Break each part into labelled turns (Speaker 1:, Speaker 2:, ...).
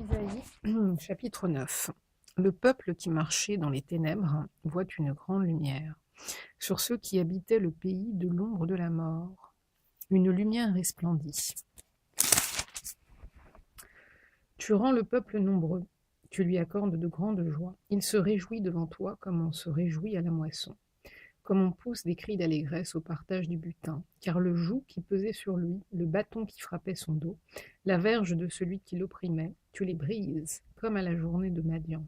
Speaker 1: Isaïe, chapitre 9. Le peuple qui marchait dans les ténèbres voit une grande lumière. Sur ceux qui habitaient le pays de l'ombre de la mort, une lumière resplendit. Tu rends le peuple nombreux, tu lui accordes de grandes joies. Il se réjouit devant toi comme on se réjouit à la moisson, comme on pousse des cris d'allégresse au partage du butin, car le joug qui pesait sur lui, le bâton qui frappait son dos, la verge de celui qui l'opprimait, tu les brises, comme à la journée de Madian.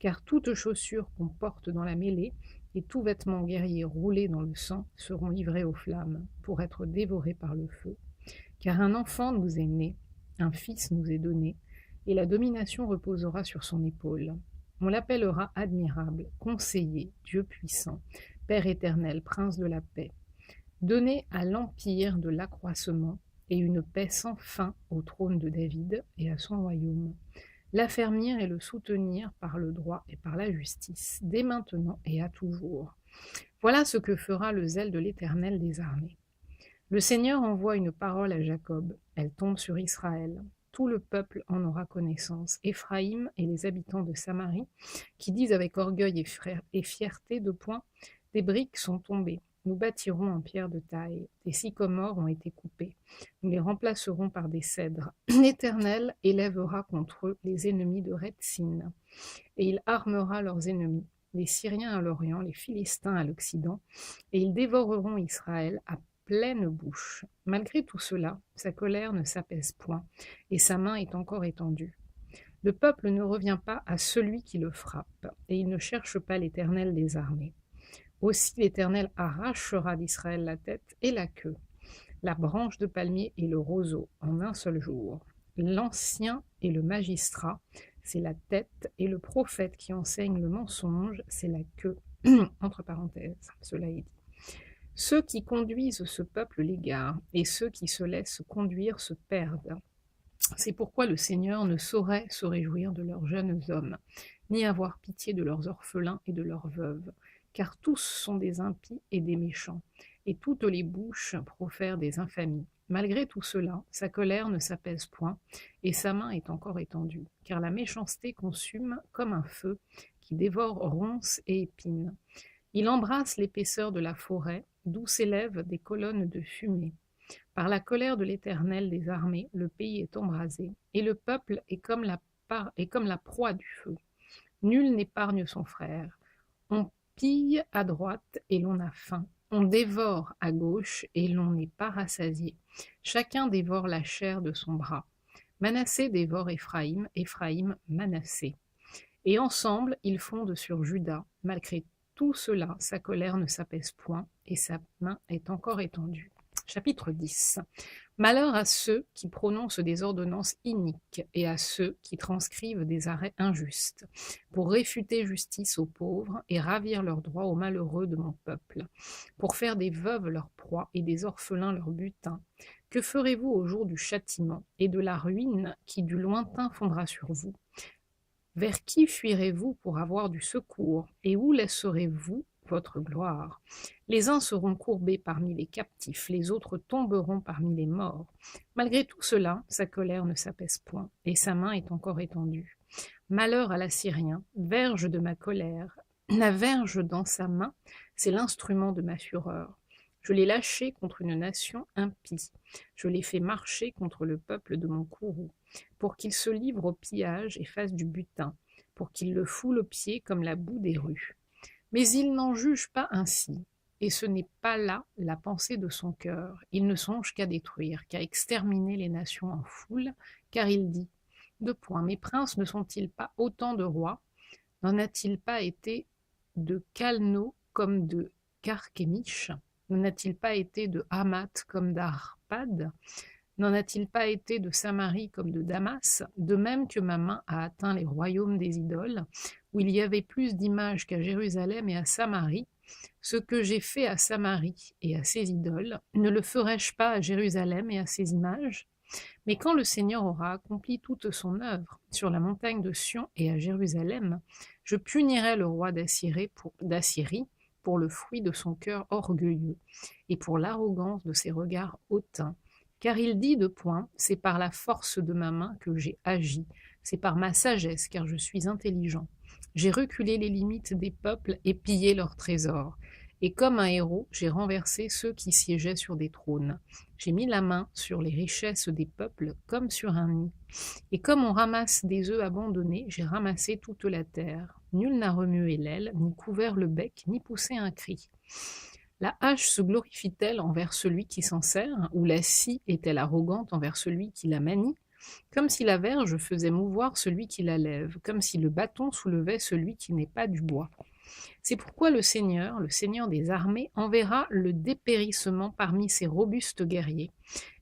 Speaker 1: Car toute chaussure qu'on porte dans la mêlée et tout vêtement guerrier roulé dans le sang seront livrés aux flammes, pour être dévorés par le feu. Car un enfant nous est né, un fils nous est donné, et la domination reposera sur son épaule. On l'appellera admirable, conseiller, Dieu puissant, Père éternel, prince de la paix. Donné à l'empire de l'accroissement et une paix sans fin au trône de David et à son royaume. L'affermir et le soutenir par le droit et par la justice, dès maintenant et à toujours. Voilà ce que fera le zèle de l'Éternel des armées. Le Seigneur envoie une parole à Jacob, elle tombe sur Israël. Tout le peuple en aura connaissance, Éphraïm et les habitants de Samarie, qui disent avec orgueil et fierté de point, des briques sont tombées, nous bâtirons en pierre de taille, des sycomores ont été coupés, nous les remplacerons par des cèdres. L'Éternel élèvera contre eux les ennemis de Retsin, et il armera leurs ennemis, les Syriens à l'Orient, les Philistins à l'Occident, et ils dévoreront Israël à pleine bouche. Malgré tout cela, sa colère ne s'apaise point, et sa main est encore étendue. Le peuple ne revient pas à celui qui le frappe, et il ne cherche pas l'Éternel des armées. Aussi l'Éternel arrachera d'Israël la tête et la queue, la branche de palmier et le roseau en un seul jour. L'ancien et le magistrat, c'est la tête, et le prophète qui enseigne le mensonge, c'est la queue. Entre parenthèses, cela est dit. Ceux qui conduisent ce peuple l'égarent, et ceux qui se laissent conduire se perdent. C'est pourquoi le Seigneur ne saurait se réjouir de leurs jeunes hommes, ni avoir pitié de leurs orphelins et de leurs veuves, car tous sont des impies et des méchants, et toutes les bouches profèrent des infamies. Malgré tout cela, sa colère ne s'apaise point, et sa main est encore étendue, car la méchanceté consume comme un feu qui dévore ronces et épines. Il embrasse l'épaisseur de la forêt, d'où s'élèvent des colonnes de fumée. Par la colère de l'Éternel des armées, le pays est embrasé, et le peuple est comme la proie du feu. Nul n'épargne son frère. On pille à droite et l'on a faim. On dévore à gauche et l'on n'est pas rassasié. Chacun dévore la chair de son bras. Manassé dévore Éphraïm, Éphraïm Manassé. Et ensemble, ils fondent sur Juda. Malgré tout cela, sa colère ne s'apaise point et sa main est encore étendue. Chapitre 10. Malheur à ceux qui prononcent des ordonnances iniques et à ceux qui transcrivent des arrêts injustes, pour réfuter justice aux pauvres et ravir leurs droits aux malheureux de mon peuple, pour faire des veuves leur proie et des orphelins leur butin. Que ferez-vous au jour du châtiment et de la ruine qui du lointain fondra sur vous? Vers qui fuirez-vous pour avoir du secours, et où laisserez-vous votre gloire? Les uns seront courbés parmi les captifs, les autres tomberont parmi les morts. Malgré tout cela, sa colère ne s'apaise point, et sa main est encore étendue. Malheur à l'Assyrien, verge de ma colère. La verge dans sa main, c'est l'instrument de ma fureur. Je l'ai lâché contre une nation impie. Je l'ai fait marcher contre le peuple de mon courroux, pour qu'il se livre au pillage et fasse du butin, pour qu'il le foule aux pieds comme la boue des rues. Mais il n'en juge pas ainsi, et ce n'est pas là la pensée de son cœur. Il ne songe qu'à détruire, qu'à exterminer les nations en foule, car il dit, mes princes ne sont-ils pas autant de rois? N'en a-t-il pas été de Calno comme de Carchemish? N'en a-t-il pas été de Hamath comme d'Arpad? N'en a-t-il pas été de Samarie comme de Damas? De même que ma main a atteint les royaumes des idoles, où il y avait plus d'images qu'à Jérusalem et à Samarie, ce que j'ai fait à Samarie et à ses idoles, ne le ferai-je pas à Jérusalem et à ses images? Mais quand le Seigneur aura accompli toute son œuvre sur la montagne de Sion et à Jérusalem, je punirai le roi d'Assyrie pour le fruit de son cœur orgueilleux et pour l'arrogance de ses regards hautains, Car il dit de point, c'est par la force de ma main que j'ai agi, c'est par ma sagesse, car je suis intelligent. J'ai reculé les limites des peuples et pillé leurs trésors. Et comme un héros, j'ai renversé ceux qui siégeaient sur des trônes. J'ai mis la main sur les richesses des peuples comme sur un nid. Et comme on ramasse des œufs abandonnés, j'ai ramassé toute la terre. Nul n'a remué l'aile, ni couvert le bec, ni poussé un cri. La hache se glorifie-t-elle envers celui qui s'en sert, ou la scie est-elle arrogante envers celui qui la manie? Comme si la verge faisait mouvoir celui qui la lève, comme si le bâton soulevait celui qui n'est pas du bois. C'est pourquoi le Seigneur des armées, enverra le dépérissement parmi ses robustes guerriers,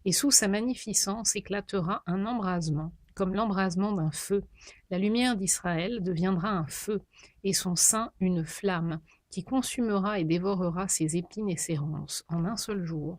Speaker 1: et sous sa magnificence éclatera un embrasement, comme l'embrasement d'un feu. La lumière d'Israël deviendra un feu, et son sein une flamme, qui consumera et dévorera ses épines et ses ronces en un seul jour.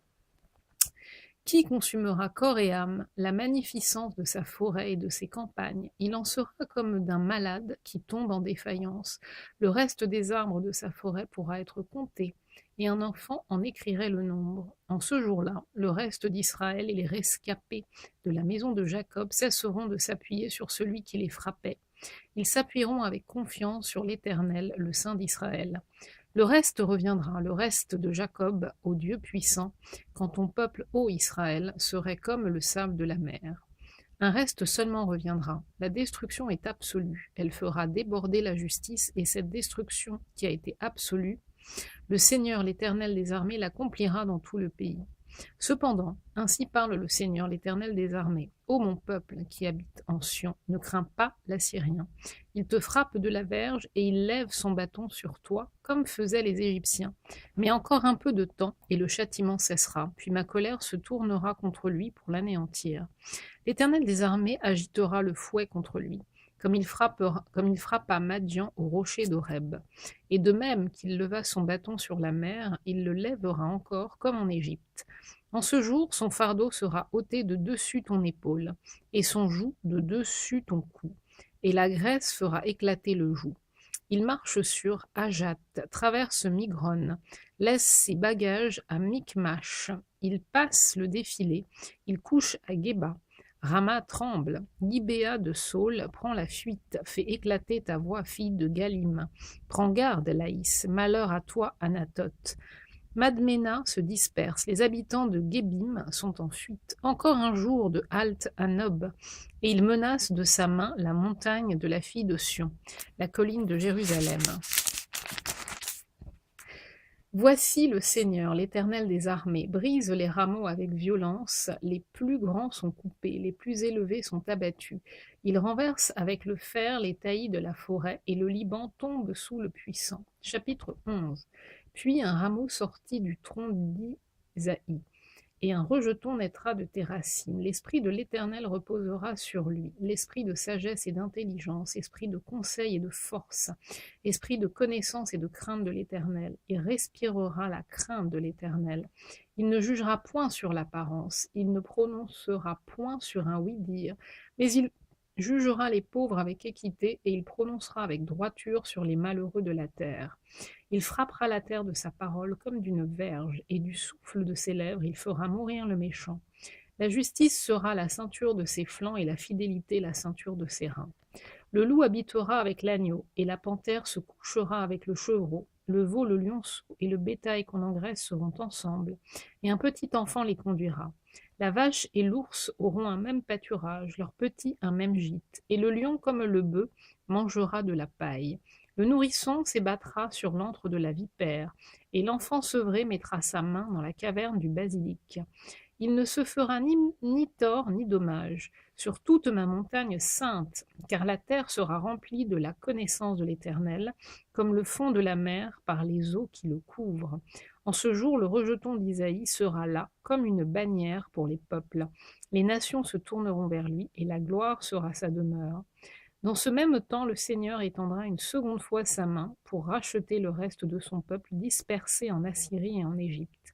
Speaker 1: Qui consumera corps et âme la magnificence de sa forêt et de ses campagnes? Il en sera comme d'un malade qui tombe en défaillance. Le reste des arbres de sa forêt pourra être compté, et un enfant en écrirait le nombre. En ce jour-là, le reste d'Israël et les rescapés de la maison de Jacob cesseront de s'appuyer sur celui qui les frappait. Ils s'appuieront avec confiance sur l'Éternel, le Saint d'Israël. Le reste reviendra, le reste de Jacob, au Dieu puissant, quand ton peuple, ô Israël, serait comme le sable de la mer. Un reste seulement reviendra. La destruction est absolue. Elle fera déborder la justice, et cette destruction qui a été absolue, le Seigneur, l'Éternel des armées, l'accomplira dans tout le pays. Cependant, ainsi parle le Seigneur, l'Éternel des armées. Ô mon peuple qui habite en Sion, ne crains pas l'Assyrien. Il te frappe de la verge et il lève son bâton sur toi, comme faisaient les Égyptiens. Mais encore un peu de temps et le châtiment cessera, puis ma colère se tournera contre lui pour l'anéantir. L'Éternel des armées agitera le fouet contre lui, comme il frappa Madian au rocher d'Horeb. Et de même qu'il leva son bâton sur la mer, il le lèvera encore comme en Égypte. En ce jour, son fardeau sera ôté de dessus ton épaule, et son joug de dessus ton cou, et la graisse fera éclater le joug. Il marche sur Ajat, traverse Migron, laisse ses bagages à Micmash. Il passe le défilé, il couche à Geba. Rama tremble, Gibéa de Saul prend la fuite, fait éclater ta voix, fille de Galim. Prends garde, Laïs, malheur à toi, Anatote. Madmena se disperse, les habitants de Gébim sont en fuite. Encore un jour de halte à Nob, et il menace de sa main la montagne de la fille de Sion, la colline de Jérusalem. Voici le Seigneur, l'Éternel des armées, brise les rameaux avec violence, les plus grands sont coupés, les plus élevés sont abattus. Il renverse avec le fer les taillis de la forêt, et le Liban tombe sous le puissant. Chapitre 11. Puis un rameau sortit du tronc d'Isaïe, et un rejeton naîtra de tes racines. L'esprit de l'Éternel reposera sur lui, l'esprit de sagesse et d'intelligence, esprit de conseil et de force, esprit de connaissance et de crainte de l'Éternel. Il respirera la crainte de l'Éternel. Il ne jugera point sur l'apparence, il ne prononcera point sur un oui-dire, mais il jugera les pauvres avec équité, et il prononcera avec droiture sur les malheureux de la terre. Il frappera la terre de sa parole comme d'une verge, et du souffle de ses lèvres il fera mourir le méchant. La justice sera la ceinture de ses flancs, et la fidélité la ceinture de ses reins. Le loup habitera avec l'agneau, et la panthère se couchera avec le chevreau. Le veau, le lionceau et le bétail qu'on engraisse seront ensemble, et un petit enfant les conduira. La vache et l'ours auront un même pâturage, leurs petits un même gîte, et le lion comme le bœuf mangera de la paille. Le nourrisson s'ébattra sur l'antre de la vipère, et l'enfant sevré mettra sa main dans la caverne du basilic. Il ne se fera ni tort ni dommage sur toute ma montagne sainte, car la terre sera remplie de la connaissance de l'Éternel, comme le fond de la mer par les eaux qui le couvrent. En ce jour, le rejeton d'Isaïe sera là, comme une bannière pour les peuples. Les nations se tourneront vers lui, et la gloire sera sa demeure. Dans ce même temps, le Seigneur étendra une seconde fois sa main pour racheter le reste de son peuple dispersé en Assyrie et en Égypte,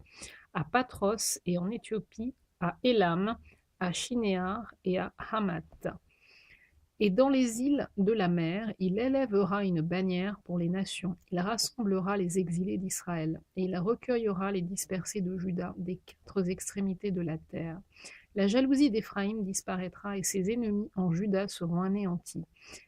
Speaker 1: à Patros et en Éthiopie, à Élam, à Shinéar et à Hamath. Et dans les îles de la mer, il élèvera une bannière pour les nations. Il rassemblera les exilés d'Israël, et il recueillera les dispersés de Juda des quatre extrémités de la terre. La jalousie d'Éphraïm disparaîtra et ses ennemis en Juda seront anéantis.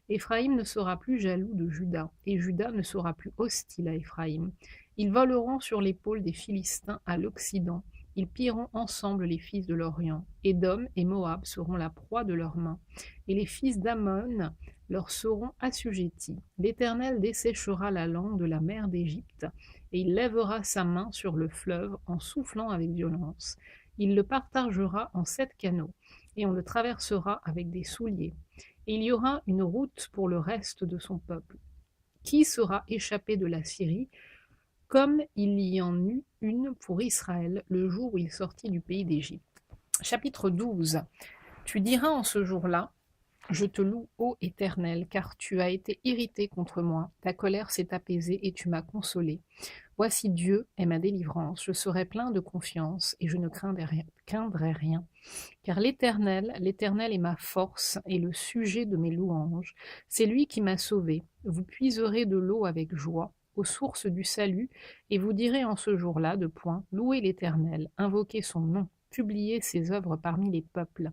Speaker 1: Éphraïm ne sera plus jaloux de Juda, et Juda ne sera plus hostile à Éphraïm. Ils voleront sur l'épaule des Philistins à l'Occident. Ils pilleront ensemble les fils de l'Orient. Édom et Moab seront la proie de leurs mains, et les fils d'Ammon leur seront assujettis. L'Éternel desséchera la langue de la mer d'Égypte, et il lèvera sa main sur le fleuve en soufflant avec violence. Il le partagera en 7 canaux, et on le traversera avec des souliers. Et il y aura une route pour le reste de son peuple, qui sera échappé de la Syrie, comme il y en eut une pour Israël le jour où il sortit du pays d'Égypte. Chapitre 12. Tu diras en ce jour-là: je te loue, ô Éternel, car tu as été irrité contre moi, ta colère s'est apaisée et tu m'as consolé. Voici Dieu est ma délivrance, je serai plein de confiance et je ne craindrai rien. Car l'Éternel est ma force et le sujet de mes louanges. C'est lui qui m'a sauvé. Vous puiserez de l'eau avec joie aux sources du salut, et vous direz en ce jour-là de point: louez l'Éternel, invoquez son nom, publiez ses œuvres parmi les peuples,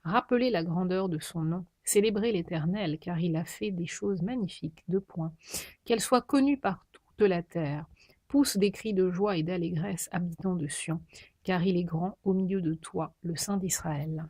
Speaker 1: rappelez la grandeur de son nom, célébrez l'Éternel, car il a fait des choses magnifiques, de point. Qu'elle soit connue par toute la terre. Pousse des cris de joie et d'allégresse, habitants de Sion, car il est grand au milieu de toi, le Saint d'Israël.